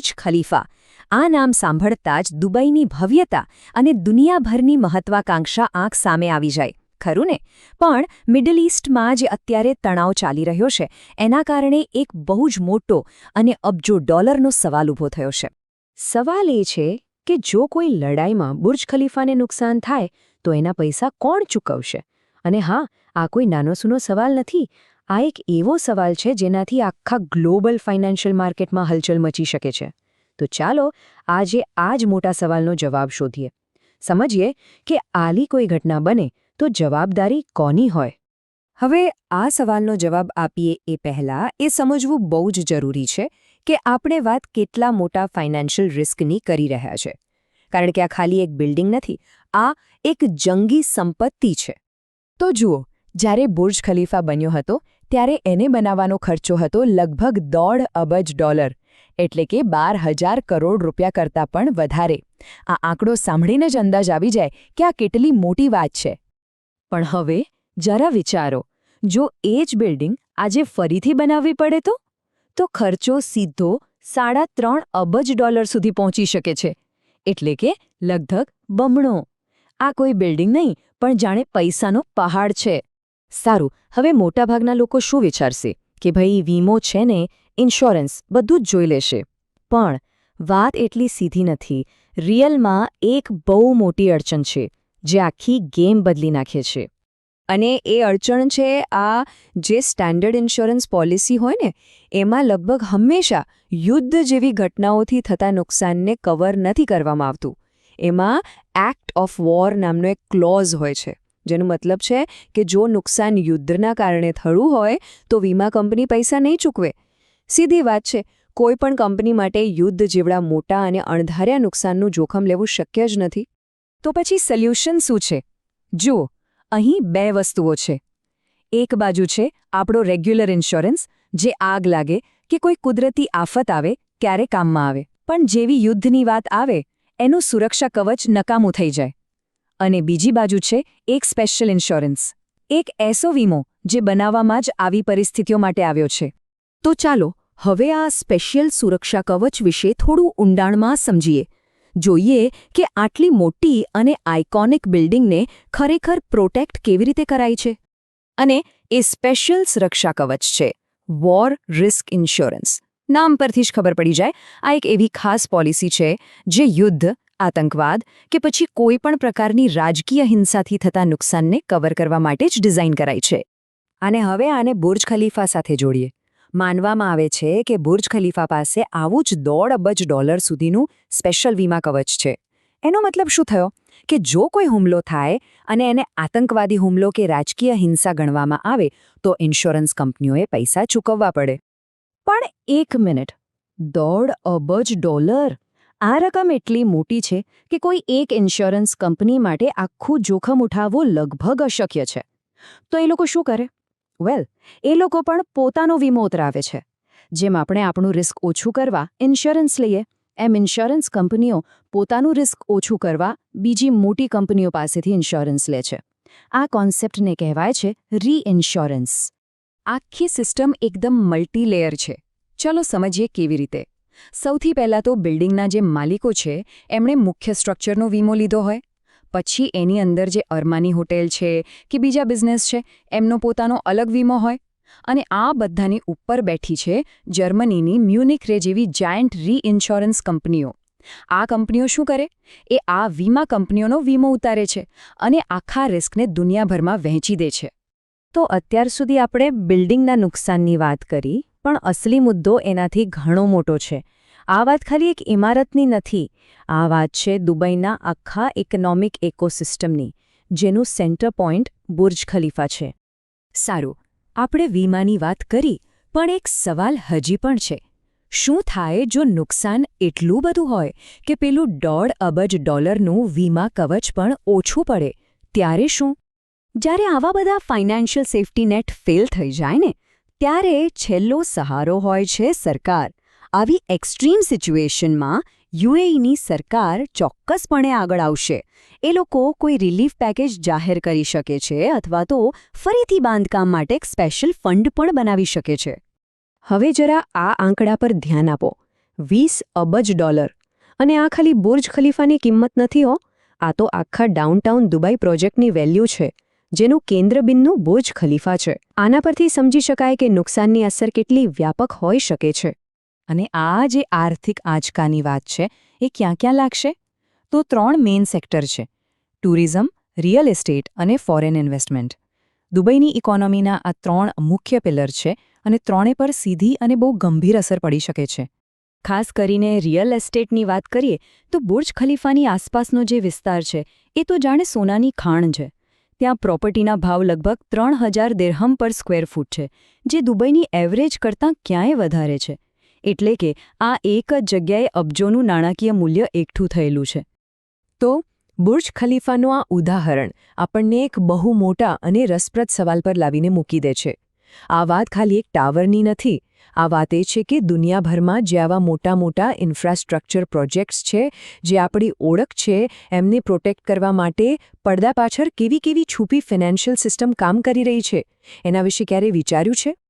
Burj Khalifa. આ નામ સાંભળતા જ દુબઈની ભવ્યતા અને દુનિયાભરની મહત્વાકાંક્ષા આંખ સામે આવી જાય, ખરું ને? પણ મિડલ ઇસ્ટમાં જે અત્યારે તણાવ ચાલી રહ્યો છે એના કારણે એક બહુ જ મોટો અને અબજો ડોલરનો સવાલ ઊભો થયો છે. સવાલ એ છે કે જો કોઈ લડાઈમાં બુર્જ ખલીફાને નુકસાન થાય તો એના પૈસા કોણ ચૂકવશે? અને હા, આ કોઈ નાનોસૂનો સવાલ નથી. આ એક એવો સવાલ છે જેનાથી આખા ગ્લોબલ ફાઇનાન્શિયલ માર્કેટમાં હલચલ મચી શકે છે. તો ચાલો આજે આ જ મોટા સવાલનો જવાબ શોધીએ. સમજીએ કે આલી કોઈ ઘટના બને તો જવાબદારી કોની હોય? હવે આ સવાલનો જવાબ આપીએ એ પહેલાં એ સમજવું બહુ જ જરૂરી છે કે આપણે વાત કેટલા મોટા ફાઇનાન્શિયલ રિસ્કની કરી રહ્યા છે. કારણ કે આ ખાલી એક બિલ્ડિંગ નથી, આ એક જંગી સંપત્તિ છે. તો જુઓ, જ્યારે બુર્જ ખલીફા બન્યો હતો ત્યારે એને બનાવવાનો ખર્ચો હતો લગભગ $1.5 અબજ, એટલે કે 12,000 કરોડ રૂપિયા કરતાં પણ વધારે. આ આંકડો સાંભળીને જ અંદાજ આવી જાય કે આ કેટલી મોટી વાત છે. પણ હવે જરા વિચારો, જો એ જ બિલ્ડિંગ આજે ફરીથી બનાવવી પડે તો ખર્ચો સીધો $3.5 અબજ સુધી પહોંચી શકે છે. એટલે કે લગભગ બમણો. આ કોઈ બિલ્ડિંગ નહીં, પણ જાણે પૈસાનો પહાડ છે. સારું, હવે મોટાભાગના લોકો શું વિચારશે કે ભાઈ વીમો છે ને, ઇન્સ્યોરન્સ બધું જ જોઈ લેશે. પણ વાત એટલી સીધી નથી. રિયલમાં એક બહુ મોટી અડચણ છે જે આખી ગેમ બદલી નાખે છે. અને એ અડચણ છે આ જે સ્ટેન્ડર્ડ ઇન્સ્યોરન્સ પોલિસી હોય ને એમાં લગભગ હંમેશા યુદ્ધ જેવી ઘટનાઓથી થતા નુકસાનને કવર નથી કરવામાં આવતું. એમાં એક્ટ ઓફ વોર નામનો એક ક્લોઝ હોય છે, જેનો મતલબ છે કે જો નુકસાન યુદ્ધના કારણે થયું હોય તો વીમા કંપની પૈસા નહીં ચૂકવે. સીધી વાત છે, કોઈ પણ કંપની માટે યુદ્ધ જેવડા મોટા અને અણધાર્યા નુકસાનનું જોખમ લેવું શક્ય જ નથી. તો પછી સોલ્યુશન શું છે? જુઓ, અહીં 2 વસ્તુઓ છે. એક બાજુ છે આપણો રેગ્યુલર ઇન્સ્યોરન્સ, જે આગ લાગે કે કોઈ કુદરતી આફત આવે ક્યારે કામમાં આવે, પણ જેવી યુદ્ધની વાત આવે એનું સુરક્ષા કવચ નકામું થઈ જાય. અને બીજી બાજુ છે એક સ્પેશિયલ ઇન્સ્યોરન્સ, એક એસો વીમો જે બનાવવામાં જ આવી પરિસ્થિતિઓ માટે આવ્યો છે. તો ચાલો હવે આ સ્પેશિયલ સુરક્ષા કવચ વિશે થોડું ઊંડાણમાં સમજીએ. જોઈએ કે આટલી મોટી અને આઇકોનિક બિલ્ડિંગને ખરેખર પ્રોટેક્ટ કેવી રીતે કરાય છે. અને એ સ્પેશિયલ સુરક્ષા કવચ છે વોર રિસ્ક ઇન્સ્યોરન્સ. નામ પરથી જ ખબર પડી જાય, આ એક એવી ખાસ પોલિસી છે જે યુદ્ધ, આતંકવાદ કે પછી કોઈ પણ પ્રકારની રાજકીય હિંસાથી થતા નુકસાનને કવર કરવા માટે જ ડિઝાઇન કરાઈ છે. અને હવે આને બુર્જ ખલીફા સાથે જોડીએ. માનવામાં આવે છે કે બુર્જ ખલીફા પાસે આવું જ $1.5 અબજ સુધીનું સ્પેશિયલ વીમા કવચ છે. એનો મતલબ શું થયો કે જો કોઈ હુમલો થાય અને એને આતંકવાદી હુમલો કે રાજકીય હિંસા ગણવામાં આવે તો ઇન્સ્યોરન્સ કંપનીઓએ પૈસા ચૂકવવા પડે. પણ એક મિનિટ, $1.5 અબજ? આ રકમ એટલી મોટી છે કે કોઈ એક ઇન્સ્યોરન્સ કંપની માટે આખું જોખમ ઉઠાવવું લગભગ અશક્ય છે. તો એ લોકો શું કરે? વેલ, એ લોકો પણ પોતાનો વીમો ઉતરાવે છે. જેમ આપણે આપણું રિસ્ક ઓછું કરવા ઇન્સ્યોરન્સ લઈએ, એમ ઇન્સ્યોરન્સ કંપનીઓ પોતાનું રિસ્ક ઓછું કરવા બીજી મોટી કંપનીઓ પાસેથી ઇન્સ્યોરન્સ લે છે. આ કોન્સેપ્ટને કહેવાય છે રીઇન્સ્યોરન્સ. આખી સિસ્ટમ એકદમ મલ્ટીલેયર છે. ચલો સમજીએ કેવી રીતે. સૌથી પહેલાં તો બિલ્ડિંગના જે માલિકો છે એમણે મુખ્ય સ્ટ્રક્ચરનો વીમો લીધો હોય. પછી એની અંદર જે અરમાની હોટેલ છે કે બીજા બિઝનેસ છે એમનો પોતાનો અલગ વીમો હોય. અને આ બધાની ઉપર બેઠી છે જર્મનીની મ્યુનિક રે જેવી જાયન્ટ રીઇન્સ્યોરન્સ કંપનીઓ. આ કંપનીઓ શું કરે? એ આ વીમા કંપનીઓનો વીમો ઉતારે છે અને આખા રિસ્કને દુનિયાભરમાં વહેંચી દે છે. તો અત્યાર સુધી આપણે બિલ્ડિંગના નુકસાનની વાત કરી, પણ અસલી મુદ્દો એનાથી ઘણો મોટો છે. આ વાત ખાલી એક ઇમારતની નથી. આ વાત છે દુબઈના આખા ઇકોનોમિક ઇકોસિસ્ટમની, જેનું સેન્ટર પોઈન્ટ બુર્જ ખલીફા છે. સારું, આપણે વીમાની વાત કરી, પણ એક સવાલ હજી પણ છે. શું થાય જો નુકસાન એટલું બધું હોય કે પેલું $1.5 અબજનું વીમા કવચ પણ ઓછું પડે? ત્યારે શું? જ્યારે આવા બધા ફાઇનાન્શિયલ સેફ્ટી નેટ ફેલ થઈ જાય ને, ત્યારે છેલ્લો સહારો હોય છે સરકાર. આવી એક્સ્ટ્રીમ સિચ્યુએશનમાં યુએઈની સરકાર ચોક્કસપણે આગળ આવશે. એ લોકો કોઈ રિલીફ પેકેજ જાહેર કરી શકે છે અથવા તો ફરીથી બાંધકામ માટે એક સ્પેશિયલ ફંડ પણ બનાવી શકે છે. હવે જરા આ આંકડા પર ધ્યાન આપો. $20 અબજ. અને આ ખાલી બુર્જ ખલીફાની કિંમત નથી હો, આ તો આખા ડાઉનટાઉન દુબઈ પ્રોજેક્ટની વેલ્યુ છે, જેનું કેન્દ્રબિંદુ બુર્જ ખલીફા છે. આના પરથી સમજી શકાય કે નુકસાનની અસર કેટલી વ્યાપક હોઈ શકે છે. અને આ જે આર્થિક આંચકાની વાત છે એ ક્યાં ક્યાં લાગશે? તો 3 મેઇન સેક્ટર છે: ટુરિઝમ, રિયલ એસ્ટેટ અને ફોરેન ઇન્વેસ્ટમેન્ટ. દુબઈની ઇકોનોમીના આ 3 મુખ્ય પિલર છે અને ત્રણે પર સીધી અને બહુ ગંભીર અસર પડી શકે છે. ખાસ કરીને રિયલ એસ્ટેટની વાત કરીએ તો બુર્જ ખલીફાની આસપાસનો જે વિસ્તાર છે એ તો જાણે સોનાની ખાણ છે. ત્યાં પ્રોપર્ટીના ભાવ લગભગ 3000 દિરહમ પર સ્ક્વેર ફૂટ છે, જે દુબઈની એવરેજ કરતાં ક્યાંય વધારે છે. એટલે કે આ એક જ જગ્યાએ અબજોનું નાણાકીય મૂલ્ય એકઠું થયેલું છે. તો બુર્જ ખલીફાનું આ ઉદાહરણ આપણને એક બહુ મોટા અને રસપ્રદ સવાલ પર લાવીને મૂકી દે છે. આ વાત ખાલી એક ટાવરની નથી. આ વાત એ છે કે દુનિયાભરમાં જે આવા મોટા ઇન્ફ્રાસ્ટ્રક્ચર પ્રોજેક્ટ્સ છે, જે આપણી ઓળખ છે, એમને પ્રોટેક્ટ કરવા માટે પડદા પાછળ કેવી છુપી ફાઇનાન્શિયલ સિસ્ટમ કામ કરી રહી છે, એના વિશે ક્યારે વિચાર્યું છે?